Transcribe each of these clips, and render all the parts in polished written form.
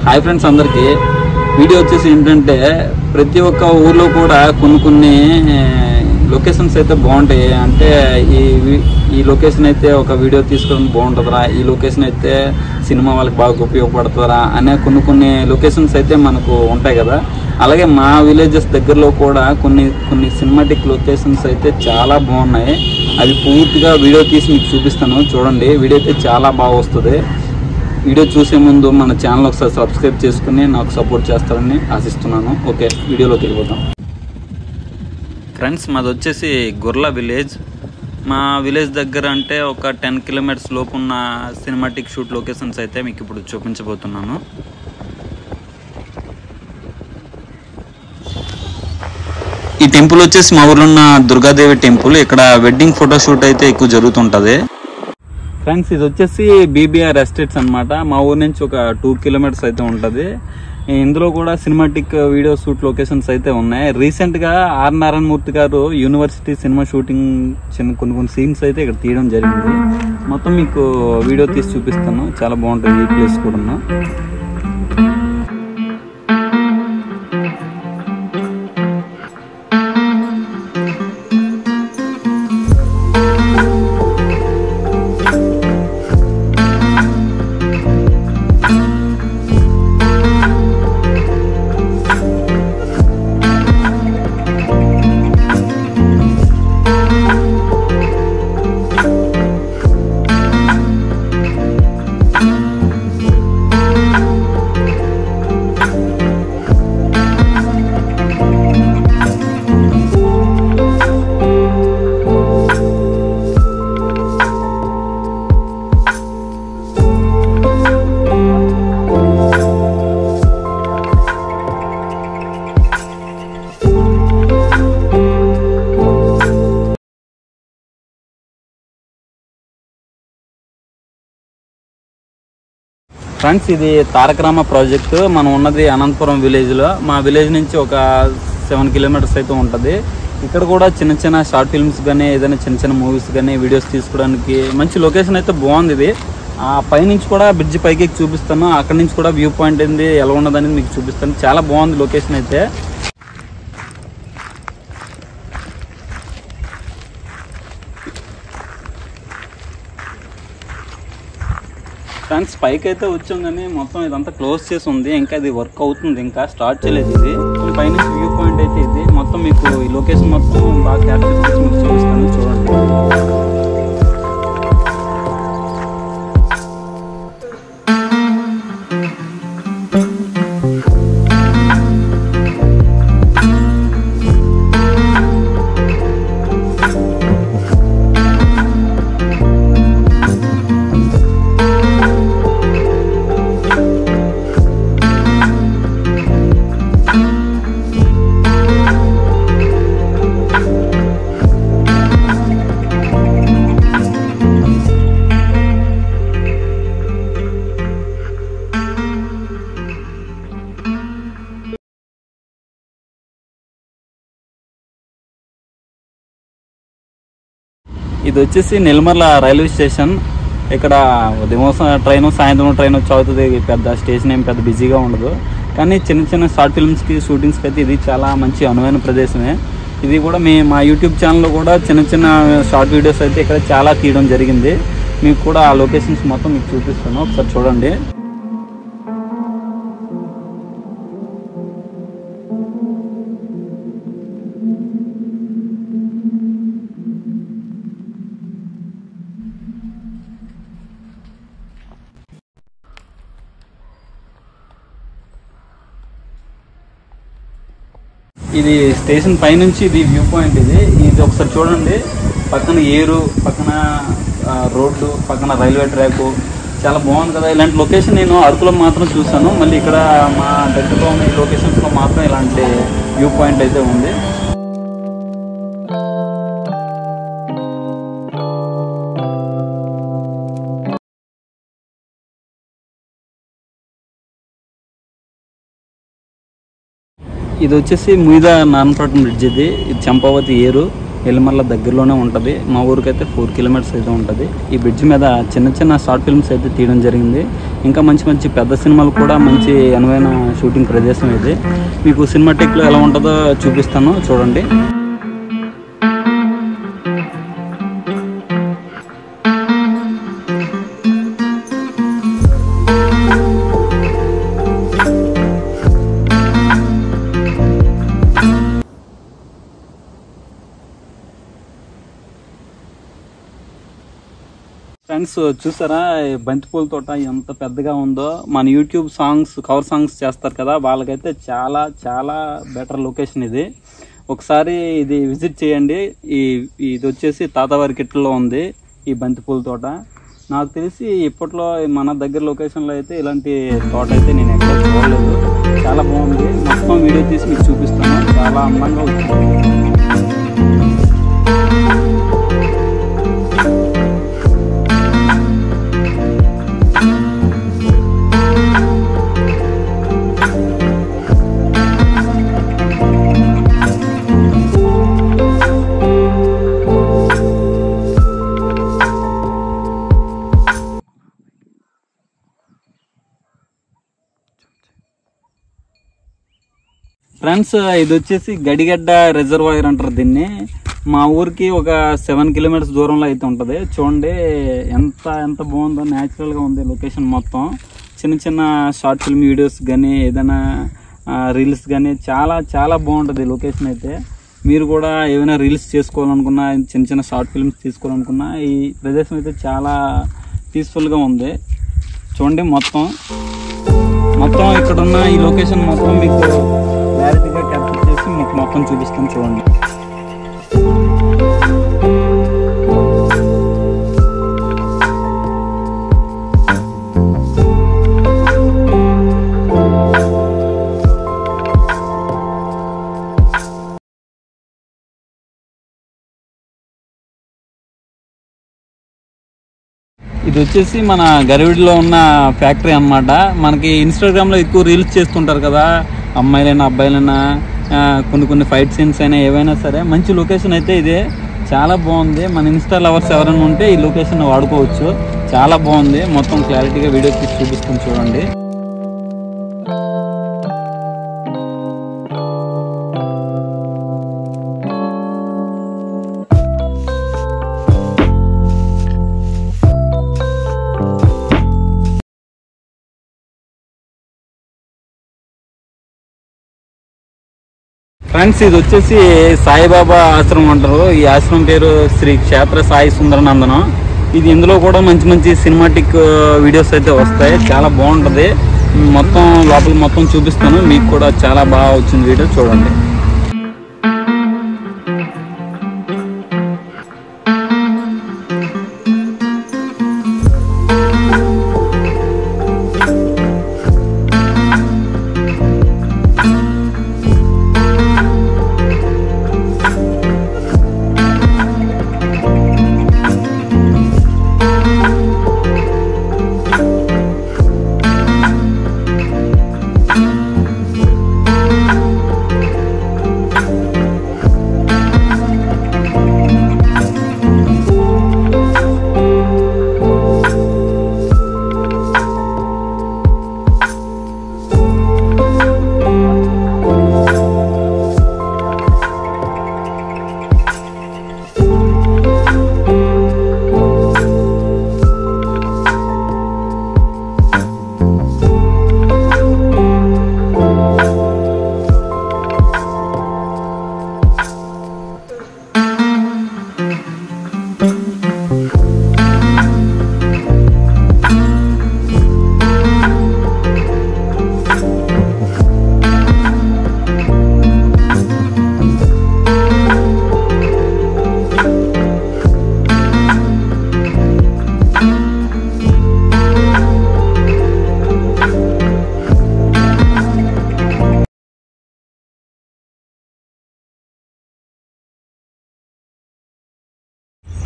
Hi friends, అందరికీ video వచ్చేసి ఏంటంటే ప్రతి ఒక్క ఊర్లో కూడా కొన్ని లొకేషన్స్ అయితే బాగుంటాయి. అంటే ఈ లొకేషన్ అయితే ఒక వీడియో తీసుకోవడం బాగుంటుందిరా, ఈ లొకేషన్ అయితే సినిమా వాళ్ళకి బాగా ఉపయోగపడుతుందిరా అనే కొన్ని లొకేషన్స్ అయితే మనకు ఉంటాయి కదా. అలాగే మా విలేజెస్ దగ్గరలో కూడా కొన్ని సినిమాటిక్ లొకేషన్స్ అయితే చాలా బాగున్నాయి. అవి పూర్తిగా వీడియో తీసి మీకు చూపిస్తాను, చూడండి. వీడియో అయితే చాలా బాగా వస్తుంది. వీడియో చూసే ముందు మన ఛానల్ ఒకసారి సబ్స్క్రైబ్ చేసుకుని నాకు సపోర్ట్ చేస్తారని ఆశిస్తున్నాను. ఓకే, వీడియోలోకి వెళ్ళిపోతాం. ఫ్రెండ్స్, మాది వచ్చేసి గుర్ల విలేజ్. మా విలేజ్ దగ్గర అంటే ఒక 10 కిలోమీటర్స్ లోపు ఉన్న సినిమాటిక్ షూట్ లొకేషన్స్ అయితే మీకు ఇప్పుడు చూపించబోతున్నాను. ఈ టెంపుల్ వచ్చేసి మా ఊర్లో ఉన్న దుర్గాదేవి టెంపుల్. ఇక్కడ వెడ్డింగ్ ఫోటో షూట్ అయితే ఎక్కువ జరుగుతుంటుంది. ఫ్రెండ్స్, ఇది వచ్చేసి బీబీఆర్ ఎస్టేట్స్ అనమాట. మా ఊరు నుంచి ఒక 2 కిలోమీటర్స్ అయితే ఉంటుంది. ఇందులో కూడా సినిమాటిక్ వీడియో షూట్ లొకేషన్స్ అయితే ఉన్నాయి. రీసెంట్ గా ఆర్ నారాయణమూర్తి గారు యూనివర్సిటీ సినిమా షూటింగ్ కొన్ని సీన్స్ అయితే ఇక్కడ తీయడం జరిగింది. మొత్తం మీకు వీడియో తీసి చూపిస్తాను. చాలా బాగుంటుంది ఈ ప్లేస్ కూడా. ఫ్రెండ్స్, ఇది తారక రామ ప్రాజెక్టు. మనం ఉన్నది అనంతపురం విలేజ్లో. మా విలేజ్ నుంచి ఒక 7 కిలోమీటర్స్ అయితే ఉంటుంది. ఇక్కడ కూడా చిన్న షార్ట్ ఫిల్మ్స్ కానీ ఏదైనా చిన్న మూవీస్ కానీ వీడియోస్ తీసుకోవడానికి మంచి లొకేషన్ అయితే బాగుంది. ఇది పైనుంచి కూడా బ్రిడ్జ్ పైకి చూపిస్తాను. అక్కడి నుంచి కూడా వ్యూ పాయింట్ ఏంది ఎలా ఉన్నదని మీకు చూపిస్తాను. చాలా బాగుంది లొకేషన్ అయితే. ఫ్రెండ్స్, పైకి అయితే వచ్చాం కానీ మొత్తం ఇదంతా క్లోజ్ చేసి ఉంది. ఇంకా ఇది వర్క్ అవుతుంది, ఇంకా స్టార్ట్ చేయలేదు. ఇది పైనుంచి వ్యూ పాయింట్ అయితే ఇది. మొత్తం మీకు ఈ లొకేషన్ మొత్తం బాగా క్యాప్చర్ చేసి మీకు చూపిస్తాను, చూడండి. ఇది వచ్చేసి నెల్లిమర్ల రైల్వే స్టేషన్. ఇక్కడ ఉదయం ట్రైన్, సాయంత్రం ట్రైన్ వచ్చి అవుతుంది. పెద్ద స్టేషన్ ఏం పెద్ద బిజీగా ఉండదు. కానీ చిన్న షార్ట్ ఫిల్మ్స్కి షూటింగ్స్కి అయితే ఇది చాలా మంచి అనువైన ప్రదేశమే. ఇది కూడా మా యూట్యూబ్ ఛానల్లో కూడా చిన్న షార్ట్ వీడియోస్ అయితే ఇక్కడ చాలా తీయడం జరిగింది. మీకు కూడా ఆ లొకేషన్స్ మొత్తం మీకు చూపిస్తాను, ఒకసారి చూడండి. ఇది స్టేషన్ పైనుంచి ఇది వ్యూ పాయింట్. ఇది ఒకసారి చూడండి. పక్కన ఏరు, పక్కన రోడ్డు, పక్కన రైల్వే ట్రాక్ చాలా బాగుంది కదా. ఇలాంటి లొకేషన్ నేను అరకులో మాత్రం చూసాను. మళ్ళీ ఇక్కడ మా దగ్గరలో ఉన్న ఈ లొకేషన్స్లో మాత్రం ఇలాంటి వ్యూ పాయింట్ అయితే ఉంది. ఇది వచ్చేసి ముయిద నాన్పట్నం బ్రిడ్జ్. ఇది చంపావతి ఏరు ఎల్మర్ల దగ్గరలోనే ఉంటుంది. మా ఊరికైతే 4 కిలోమీటర్స్ అయితే ఉంటుంది. ఈ బ్రిడ్జ్ మీద చిన్న షార్ట్ ఫిల్మ్స్ అయితే తీయడం జరిగింది. ఇంకా మంచి మంచి పెద్ద సినిమాలు కూడా మంచి అనువైన షూటింగ్ ప్రదేశం ఇది. మీకు సినిమాటిక్లో ఎలా ఉంటుందో చూపిస్తాను, చూడండి. ఫ్రెండ్స్ చూసారా బంతిపూల తోట ఎంత పెద్దగా ఉందో. మన యూట్యూబ్ సాంగ్స్ కవర్ సాంగ్స్ చేస్తారు కదా, వాళ్ళకైతే చాలా చాలా బెటర్ లొకేషన్ ఇది. ఒకసారి ఇది విజిట్ చేయండి. ఇది వచ్చేసి తాతవారికిట్లో ఉంది ఈ బంతిపూల తోట. నాకు తెలిసి ఇప్పట్లో మన దగ్గర లొకేషన్లో అయితే ఇలాంటి తోట అయితే నేను ఎక్కడ చూడలేదు. చాలా బాగుంది. మొత్తం వీడియో తీసి మీకు చూపిస్తాను. చాలా అందంగా వచ్చింది. ఫ్రెండ్స్ ఇది వచ్చేసి గడిగడ్డ రిజర్వాయర్ అంటారు దీన్ని. మా ఊరికి ఒక 7 కిలోమీటర్స్ దూరంలో అయితే ఉంటుంది. చూడండి ఎంత ఎంత బాగుందో, న్యాచురల్గా ఉంది లొకేషన్ మొత్తం. చిన్న చిన్న షార్ట్ ఫిల్మ్ వీడియోస్ కానీ ఏదైనా రీల్స్ కానీ చాలా చాలా బాగుంటుంది లొకేషన్ అయితే. మీరు కూడా ఏమైనా రీల్స్ చేసుకోవాలనుకున్నా, చిన్న చిన్న షార్ట్ ఫిల్మ్స్ తీసుకోవాలనుకున్నా ఈ ప్రదేశం అయితే చాలా పీస్ఫుల్గా ఉంది. చూడండి మొత్తం ఇక్కడ ఉన్న ఈ లొకేషన్ మొత్తం మీకు క్లారిటీగా క్యాప్చర్ చేసి మీకు మొత్తం చూపిస్తాను, చూడండి. ఇది వచ్చేసి మన గరివిడిలో ఉన్న ఫ్యాక్టరీ అన్నమాట. మనకి ఇన్స్టాగ్రామ్లో ఎక్కువ రీల్స్ చేస్తుంటారు కదా, అమ్మాయిలైనా అబ్బాయిలైనా, కొన్ని ఫైట్ సీన్స్ అయినా ఏవైనా సరే. మంచి లొకేషన్ అయితే ఇదే, చాలా బాగుంది. మన ఇన్స్టా లవర్స్ ఎవరైనా ఉంటే ఈ లొకేషన్ వాడుకోవచ్చు. చాలా బాగుంది. మొత్తం క్లారిటీగా వీడియో తీసి చూపిస్తాను, చూడండి. ఫ్రెండ్స్ ఇది వచ్చేసి సాయిబాబా ఆశ్రమం అంటారు. ఈ ఆశ్రమం పేరు శ్రీ క్షేత్ర సాయి సుందరనందనం. ఇది ఇందులో కూడా మంచి మంచి సినిమాటిక్ వీడియోస్ అయితే వస్తాయి. చాలా బాగుంటుంది. మొత్తం లోపల మొత్తం చూపిస్తాను. మీకు కూడా చాలా బాగా వచ్చింది వీడియో, చూడండి.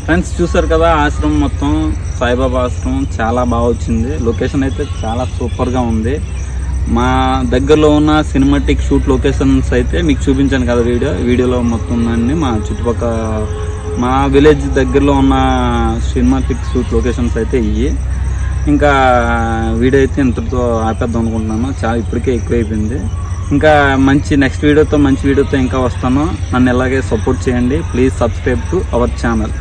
ఫ్రెండ్స్ చూసారు కదా ఆశ్రమం మొత్తం, సాయిబాబా ఆశ్రమం చాలా బాగా వచ్చింది. లొకేషన్ అయితే చాలా సూపర్గా ఉంది. మా దగ్గరలో ఉన్న సినిమాటిక్ షూట్ లొకేషన్స్ అయితే మీకు చూపించాను కదా వీడియోలో మొత్తం అన్ని మా చుట్టుపక్కల మా విలేజ్ దగ్గరలో ఉన్న సినిమాటిక్ షూట్ లొకేషన్స్ అయితే ఇవి. ఇంకా వీడియో అయితే ఇంతటితో ఆపేద్దాం అనుకుంటున్నాను. చాలా ఇప్పటికే ఎక్కువైపోయింది. ఇంకా నెక్స్ట్ వీడియోతో మంచి వీడియోతో ఇంకా వస్తాను. నన్ను ఇలాగే సపోర్ట్ చేయండి. Please subscribe to our channel.